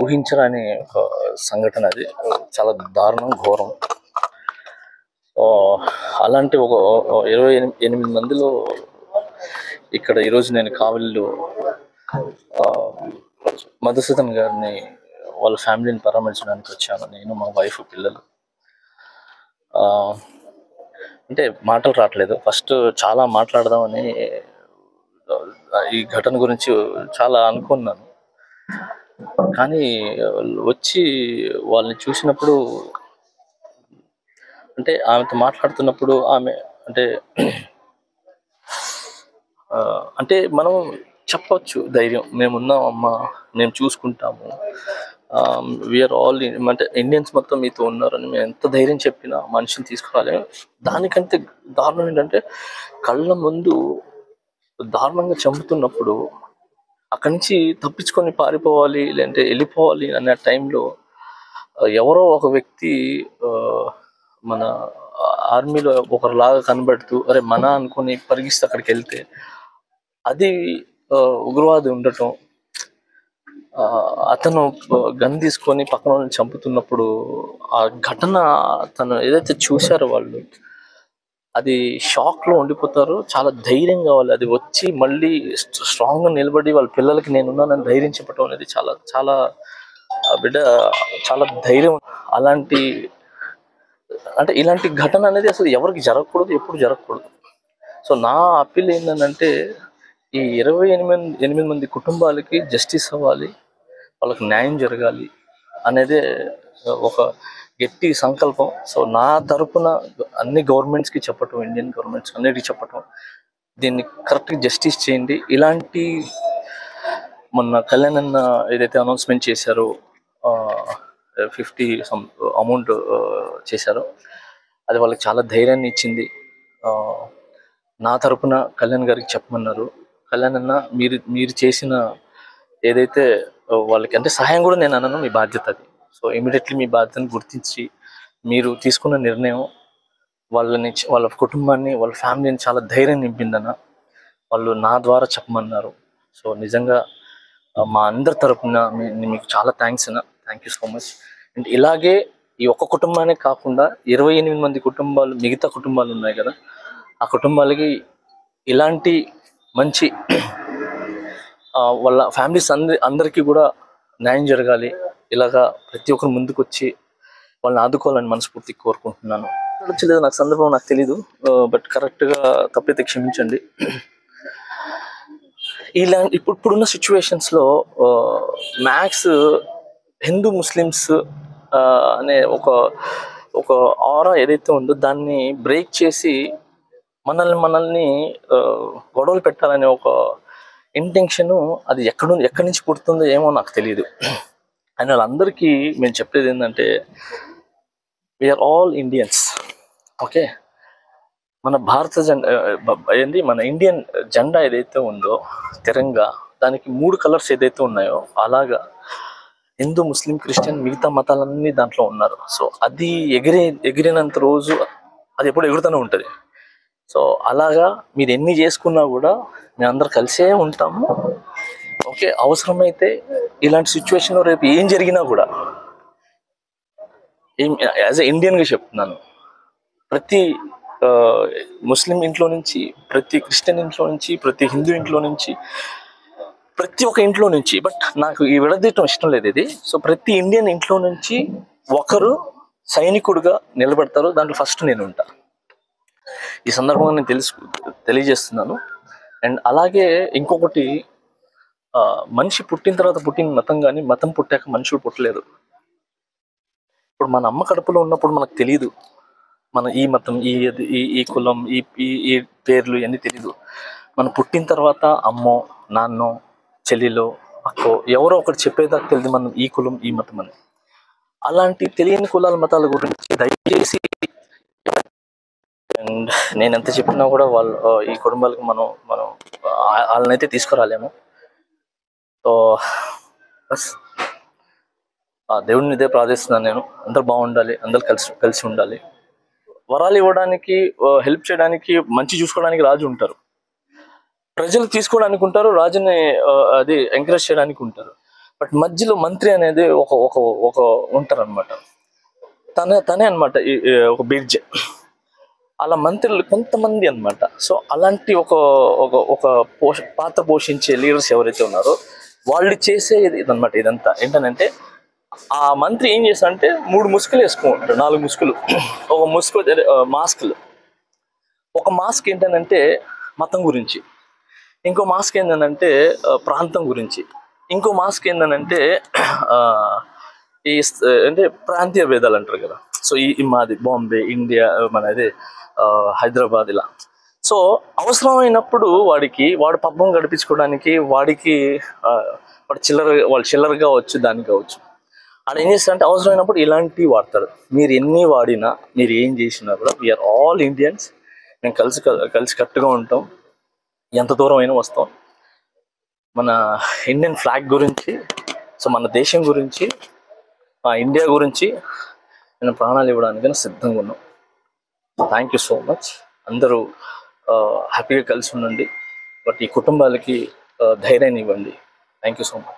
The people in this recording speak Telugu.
ఊహించరాని ఒక సంఘటన అది. చాలా దారుణం, ఘోరం. అలాంటి ఒక 28 మందిలో ఇక్కడ ఈరోజు నేను కావలిలో మధుసూదన్ గారిని వాళ్ళ ఫ్యామిలీని పరామర్శించడానికి వచ్చాను. నేను, మా వైఫ్, పిల్లలు. అంటే మాటలు రావట్లేదు. ఫస్ట్ చాలా మాట్లాడదామని ఈ ఘటన గురించి చాలా అనుకున్నాను. కానీ వచ్చి వాళ్ళని చూసినప్పుడు, అంటే ఆమెతో మాట్లాడుతున్నప్పుడు ఆమె అంటే మనం చెప్పొచ్చు ధైర్యం, మేమున్నాం అమ్మా, మేము చూసుకుంటాము, వీఆర్ ఆల్ అంటే ఇండియన్స్ మొత్తం మీతో ఉన్నారని మేము ఎంత ధైర్యం చెప్పినా మనిషిని తీసుకురాలే. దానికంటే దారుణం ఏంటంటే కళ్ళ ముందు దారుణంగా చంపుతున్నప్పుడు అక్కడి నుంచి తప్పించుకొని పారిపోవాలి, లేదంటే వెళ్ళిపోవాలి అనే టైంలో ఎవరో ఒక వ్యక్తి మన ఆర్మీలో ఒకరిలాగా కనబడుతూ అరే మన అనుకుని పరిగిస్తే అక్కడికి వెళ్తే అది ఉగ్రవాది ఉండటం, అతను గన్ తీసుకొని పక్కన వాళ్ళని చంపుతున్నప్పుడు ఆ ఘటన తను ఏదైతే చూశారో వాళ్ళు అది షాక్లో ఉండిపోతారు. చాలా ధైర్యం కావాలి. అది వచ్చి మళ్ళీ స్ట్రాంగ్గా నిలబడి వాళ్ళ పిల్లలకి నేనున్నానని ధైర్యం చెప్పడం అనేది చాలా చాలా బిడ్డ చాలా ధైర్యం. ఇలాంటి ఘటన అనేది అసలు ఎవరికి జరగకూడదు, ఎప్పుడు జరగకూడదు. సో నా అప్పీల్ ఏంటంటే ఈ 28 మంది కుటుంబాలకి జస్టిస్ అవ్వాలి, వాళ్ళకి న్యాయం జరగాలి అనేదే ఒక గట్టి సంకల్పం. సో నా తరపున అన్ని గవర్నమెంట్స్కి చెప్పటం, ఇండియన్ గవర్నమెంట్స్ అన్నిటికీ చెప్పటం, దీన్ని కరెక్ట్గా జస్టిస్ చేయండి. ఇలాంటి మొన్న కళ్యాణ్ అన్న ఏదైతే అనౌన్స్మెంట్ చేశారో 50 అమౌంట్ చేశారో అది వాళ్ళకి చాలా ధైర్యాన్ని ఇచ్చింది. నా తరపున కళ్యాణ్ గారికి చెప్పమన్నారు. కళ్యాణ్ అన్న మీరు చేసిన ఏదైతే వాళ్ళకి అంటే సహాయం కూడా నేను అన్నాను, మీ బాధ్యత అది. సో ఇమీడియట్లీ మీ బాధ్యతను గుర్తించి మీరు తీసుకున్న నిర్ణయం వాళ్ళ కుటుంబాన్ని, వాళ్ళ ఫ్యామిలీని చాలా ధైర్యం నింపిందన్న. వాళ్ళు నా ద్వారా చెప్పమన్నారు. సో నిజంగా మా అందరి తరపున మీకు చాలా థ్యాంక్స్ అన్న. Thank you so much. And ఇలాగే ఈ ఒక్క కుటుంబానే కాకుండా 28 మంది కుటుంబాలు, మిగతా కుటుంబాలు ఉన్నాయి కదా, ఆ కుటుంబాలకి ఇలాంటి మంచి వాళ్ళ ఫ్యామిలీస్ అందరికీ కూడా న్యాయం జరగాలి. ఇలాగా ప్రతి ఒక్కరు ముందుకు వచ్చి వాళ్ళని ఆదుకోవాలని మనస్ఫూర్తిగా కోరుకుంటున్నాను. వచ్చలేదు నాకు సందర్భం నాకు తెలీదు, బట్ కరెక్ట్గా తప్పైతే క్షమించండి. ఇప్పుడున్న సిచ్యువేషన్స్లో మ్యాక్స్ హిందూ ముస్లిమ్స్ అనే ఒక ఆరా ఏదైతే ఉందో దాన్ని బ్రేక్ చేసి మనల్ని గొడవలు పెట్టాలనే ఒక ఇంటెన్షను అది ఎక్కడి నుంచి పుడుతుందో ఏమో నాకు తెలియదు. అండ్ వాళ్ళందరికీ మేము చెప్పేది ఏంటంటే వీఆర్ ఆల్ ఇండియన్స్. ఓకే, మన భారత జెండా మన ఇండియన్ జెండా ఏదైతే ఉందో తిరంగా, దానికి 3 కలర్స్ ఏదైతే ఉన్నాయో అలాగా హిందూ, ముస్లిం, క్రిస్టియన్ మిగతా మతాలన్నీ దాంట్లో ఉన్నారు. సో అది ఎగిరినంత రోజు అది ఎప్పుడు ఎగురుతూనే ఉంటుంది. సో అలాగా మీరు ఎన్ని చేసుకున్నా కూడా మేము అందరు కలిసే ఉంటాము. ఓకే, అవసరమైతే ఇలాంటి సిచ్యువేషన్లో రేపు ఏం జరిగినా కూడా యాజ్ ఎ ఇండియన్గా చెప్తున్నాను, ప్రతి ముస్లిం ఇంట్లో నుంచి, ప్రతి క్రిస్టియన్ ఇంట్లో నుంచి, ప్రతి హిందూ ఇంట్లో నుంచి, ప్రతి ఒక్క ఇంట్లో నుంచి, బట్ నాకు ఈ విడదీయటం ఇష్టం లేదు ఇది. సో ప్రతి ఇండియన్ ఇంట్లో నుంచి ఒకరు సైనికుడిగా నిలబడతారు. దాంట్లో ఫస్ట్ నేను ఉంటా. ఈ సందర్భంగా నేను తెలియజేస్తున్నాను. అండ్ అలాగే ఇంకొకటి, మనిషి పుట్టిన తర్వాత పుట్టిన మతం కానీ మతం పుట్టాక మనుషులు పుట్టలేదు. ఇప్పుడు మన అమ్మ కడుపులో ఉన్నప్పుడు మనకు తెలియదు మన ఈ మతం, ఈ కులం, ఈ పేర్లు ఇవన్నీ తెలీదు. మనం పుట్టిన తర్వాత అమ్మో, నాన్నో, చెల్లిలో, అక్కో ఎవరో ఒకటి చెప్పేదాకా తెలియదు మనం ఈ కులం, ఈ మతం అని. అలాంటి తెలియని కులాల మతాల గురించి దయచేసి, అండ్ నేను ఎంత చెప్పినా కూడా వాళ్ళు ఈ కుటుంబాలకు మనం మనం వాళ్ళనైతే తీసుకురాలేము. సో బస్ ఆ దేవుడిని ఇదే ప్రార్థిస్తున్నాను నేను. అందరు బాగుండాలి, అందరు కలిసి కలిసి ఉండాలి. వరాలు ఇవ్వడానికి, హెల్ప్ చేయడానికి, మంచి చూసుకోవడానికి రాజు ఉంటారు, ప్రజలు తీసుకోవడానికి ఉంటారు, రాజుని అది ఎంకరేజ్ చేయడానికి ఉంటారు. బట్ మధ్యలో మంత్రి అనేది ఒక ఒక ఒక ఉంటారు అనమాట. తనే అనమాట ఒక బ్రిడ్జ్. అలా మంత్రులు కొంతమంది అనమాట. సో అలాంటి ఒక ఒక ఒక పాత్ర పోషించే లీడర్స్ ఎవరైతే ఉన్నారో వాళ్ళు చేసే ఇదనమాట. ఇదంతా ఏంటనంటే, ఆ మంత్రి ఏం చేస్తారంటే 3 ముసుగులు వేసుకుంటారు, 4 ముసుగులు. ఒక ముసుగు మాస్క్లు. ఒక మాస్క్ ఏంటనంటే మతం గురించి, ఇంకో మాస్క్ ఏంటంటే ప్రాంతం గురించి, ఇంకో మాస్క్ ఏంటంటే ఈ అంటే ప్రాంతీయ భేదాలు అంటారు కదా. సో ఈ మాది బాంబే, ఇండియా, మనది హైదరాబాద్, ఇలా. సో అవసరమైనప్పుడు వాడు పబ్బం గడిపించుకోవడానికి వాడికి వాడు వాళ్ళు చిల్లర కావచ్చు, దానికి కావచ్చు. అది ఏం చేస్తారంటే అవసరమైనప్పుడు ఇలాంటివి వాడతారు. మీరు ఎన్ని వాడినా, మీరు ఏం చేసినా కూడా వీఆర్ ఆల్ ఇండియన్స్. మేము కలిసి కట్టుగా ఉంటాం, ఎంత దూరం అయినా వస్తాం. మన ఇండియన్ ఫ్లాగ్ గురించి, సో మన దేశం గురించి, ఇండియా గురించి నేను ప్రాణాలు ఇవ్వడానికి సిద్ధంగా ఉన్నాం. Thank you so much. అందరూ హ్యాపీగా కలిసి ఉండండి. బట్ ఈ కుటుంబాలకి ధైర్యాన్ని ఇవ్వండి. Thank you so much.